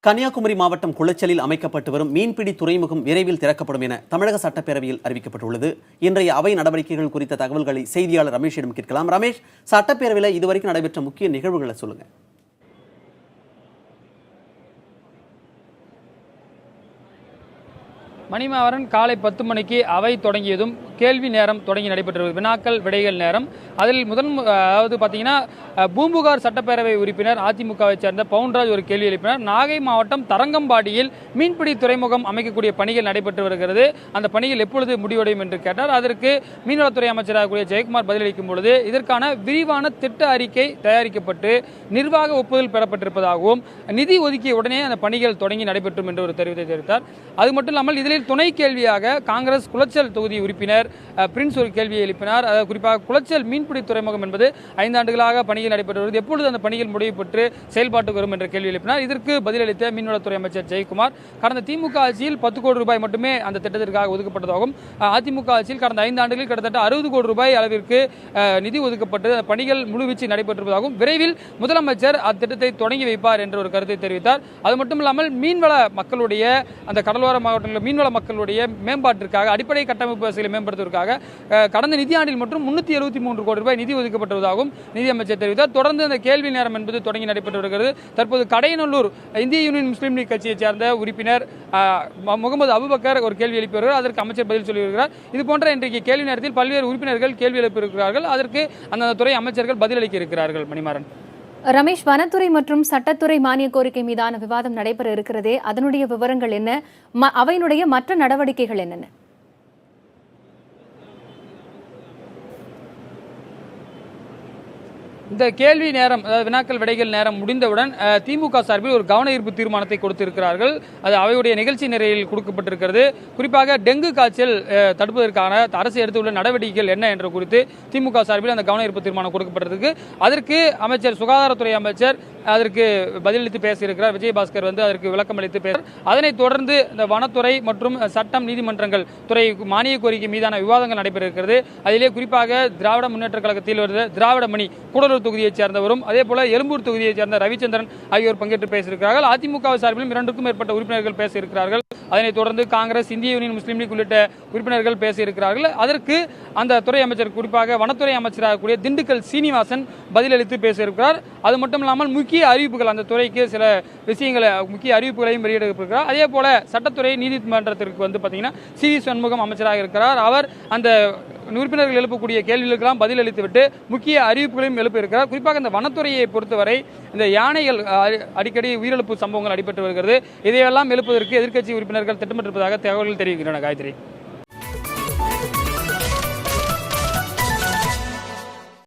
கன்னியாகுமரி மாவட்டம் குளச்சலில் அமைக்கப்பட்டு வரும் மீன்பிடி துறைமுகம் விரைவில் திறக்கப்படும் என தமிழக சட்டப்பேரவையில் அறிவிக்கப்பட்டுள்ளது. இன்றைய அவை நடவடிக்கைகள் குறித்த தகவல்களை செய்தியாளர் ரமேஷிடம் கேட்கலாம். ரமேஷ், சட்டப்பேரவையில் இதுவரைக்கும் நடைபெற்ற முக்கிய நிகழ்வுகளை சொல்லுங்க. மணிமாறன் காலை 10 மணிக்கு அவை தொடங்கியதும் கேள்வி நேரம் தொடங்கி நடைபெற்றது. வினாக்கள் விடைகள் நேரம். அதில் அதாவது பார்த்தீங்கன்னா பூம்புகார் சட்டப்பேரவை உறுப்பினர் அதிமுகவை சேர்ந்த பவுன்ராஜ் ஒரு கேள்வி எழுப்பினார். நாகை மாவட்டம் தரங்கம்பாடியில் மீன்பிடி துறைமுகம் அமைக்கக்கூடிய பணிகள் நடைபெற்று வருகிறது. அந்த பணிகள் எப்பொழுது முடிவடையும் என்று கேட்டார். அதற்கு மீன்வளத்துறை அமைச்சராக ஜெயக்குமார் பதிலளிக்கும் பொழுது இதற்கான விரிவான திட்ட அறிக்கை தயாரிக்கப்பட்டு நிர்வாக ஒப்புதல் பெறப்பட்டிருப்பதாகவும் நிதி ஒதுக்கிய உடனே அந்த பணிகள் தொடங்கி நடைபெற்றும் என்று ஒரு தெரிவித்தை தெரிவித்தார். அது மட்டும் இல்லாமல் இதில் துணை கேள்வியாக காங்கிரஸ் குளச்சல் தொகுதி உறுப்பினர் பிரின்ஸ் ஒரு கேள்வியை எழுப்பினார். குறிப்பாக குளச்சல் மீன்பிடி துறைமுகம் என்பது 5 ஆண்டுகளாக பணிகள் நடைபெற்று வருகிறது. எப்பொழுது அந்த பணிகள் முடிவு பெற்று செயல்பாட்டுக்கு வரும் என்ற கேள்வி எழுப்பினார். இதற்கு பதிலளித்த மீன்வளத்துறை அமைச்சர் ஜெயக்குமார், கடந்த திமுக ஆட்சியில் 10 கோடி ரூபாய் மட்டுமே அந்த திட்டத்திற்காக ஒதுக்கப்பட்டதாகவும், அதிமுக ஆட்சியில் கடந்த 5 ஆண்டுகளில் கிட்டத்தட்ட 60 கோடி ரூபாய் அளவிற்கு நிதி ஒதுக்கப்பட்டு பணிகள் முழுவீச்சு நடைபெற்றிருப்பதாகவும், விரைவில் முதலமைச்சர் அத்திட்டத்தை தொடங்கி வைப்பார் என்ற ஒரு கருத்தை தெரிவித்தார். அது மட்டுமில்லாமல் மீன்வள மக்களுடைய அந்த கடலோர மாவட்டங்களில் மீன்வள மக்களுடைய மேம்பாட்டிற்காக அடிப்படை கட்டமைப்பு வசதிகளை மேம்படுத்துவதற்காக கடந்த நிதியாண்டில் மட்டும் 373 கோடி ரூபாய் நிதி ஒதுக்கப்பட்டுள்ளதாகவும் நிதியமைச்சர் தெரிவித்தார். தொடர்ந்து அந்த கேள்வி நேரம் என்பது தொடங்கி நடைபெற்று வருகிறது. தற்போது கடையநல்லூர் இந்திய யூனியன் முஸ்லீம் லீக் கட்சியைச் சேர்ந்த உறுப்பினர் முகமது அபுபக்கர் ஒரு கேள்வி எழுப்பி வருகிறார். அதற்கு அமைச்சர் பதில் சொல்லி வருகிறார். இது போன்ற இன்றைக்கு கேள்வி நேரத்தில் பல்வேறு உறுப்பினர்கள் கேள்வி எழுப்பியிருக்கிறார்கள். அதற்கு அந்த துறை அமைச்சர்கள் பதிலளிக்க இருக்கிறார்கள். மணிமாறன். ரமேஷ், வனத்துறை மற்றும் சட்டத்துறை மானிய கோரிக்கை மீதான விவாதம் நடைபெற இருக்கிறதே, அதனுடைய விவரங்கள் என்ன? அவையினுடைய மற்ற நடவடிக்கைகள் என்னென்ன? இந்த கேள்வி நேரம், அதாவது வினாக்கள் விடைகள் நேரம் முடிந்தவுடன் திமுக சார்பில் ஒரு கவன ஈர்ப்பு தீர்மானத்தை கொடுத்திருக்கிறார்கள். அது அவையுடைய நிகழ்ச்சி நிறையில் கொடுக்கப்பட்டிருக்கிறது. குறிப்பாக டெங்கு காய்ச்சல் தடுப்பதற்கான அரசு எடுத்துள்ள நடவடிக்கைகள் என்ன என்ற குறித்து திமுக சார்பில் அந்த கவன ஈர்ப்பு தீர்மானம் கொடுக்கப்பட்டிருக்கு. அதற்கு அமைச்சர் சுகாதாரத்துறை அமைச்சர் அதற்கு பதிலளித்து பேசியிருக்கிறார். விஜயபாஸ்கர் அதற்கு விளக்கம் அளித்து பேசுகிறார். அதனைத் தொடர்ந்து இந்த வனத்துறை மற்றும் சட்டம் நீதிமன்றங்கள் துறை மானிய கோரிக்கை மீதான விவாதங்கள் நடைபெற இருக்கிறது. அதிலே குறிப்பாக திராவிட முன்னேற்ற கழகத்தில் வருகிற திராவிட மணி கூடலூர் தொகுதியைச் சேர்ந்தவரும் அதே போல எழும்பூர் தொகுதியைச் சேர்ந்த ரவிச்சந்திரன் ஆகியோர் பங்கேற்று பேசியிருக்கிறார்கள். அதிமுக சார்பிலும் 2க்கும் மேற்பட்ட உறுப்பினர்கள் பேசியிருக்கிறார்கள். அதனைத் தொடர்ந்து காங்கிரஸ், இந்திய யூனியன் முஸ்லீம் லீக் உள்ளிட்ட உறுப்பினர்கள் பேசியிருக்கிறார்கள். அதற்கு அந்த துறை அமைச்சர், குறிப்பாக வனத்துறை அமைச்சராக கூடிய திண்டுக்கல் சீனிவாசன் பதிலளித்து பேசியிருக்கிறார். அது மட்டும் இல்லாமல் முக்கிய அறிவிப்புகள், அந்த துறைக்கு சில விஷயங்களை, முக்கிய அறிவிப்புகளையும் வெளியிட்டிருக்கிறார். அதே போல சட்டத்துறை நீதிமன்றத்திற்கு பார்த்தீங்கன்னா சி.வி. சண்முகம் அமைச்சராக இருக்கிறார். அவர் அந்த உறுப்பினர்கள் எழுப்பக்கூடிய கேள்விகளுக்கெல்லாம் பதிலளித்துவிட்டு முக்கிய அறிவிப்புகளையும் எழுப்பியிருக்கிறார். குறிப்பாக இந்த வனத்துறையை பொறுத்தவரை இந்த யானைகள் அடிக்கடி உயிரிழப்பு சம்பவங்கள் நடைபெற்று வருகிறது. இதையெல்லாம் எழுப்பதற்கு எதிர்க்கட்சி உறுப்பினர்கள் திட்டமிட்டிருப்பதாக தகவல்கள் தெரிவிக்கின்றன. காயத்ரி.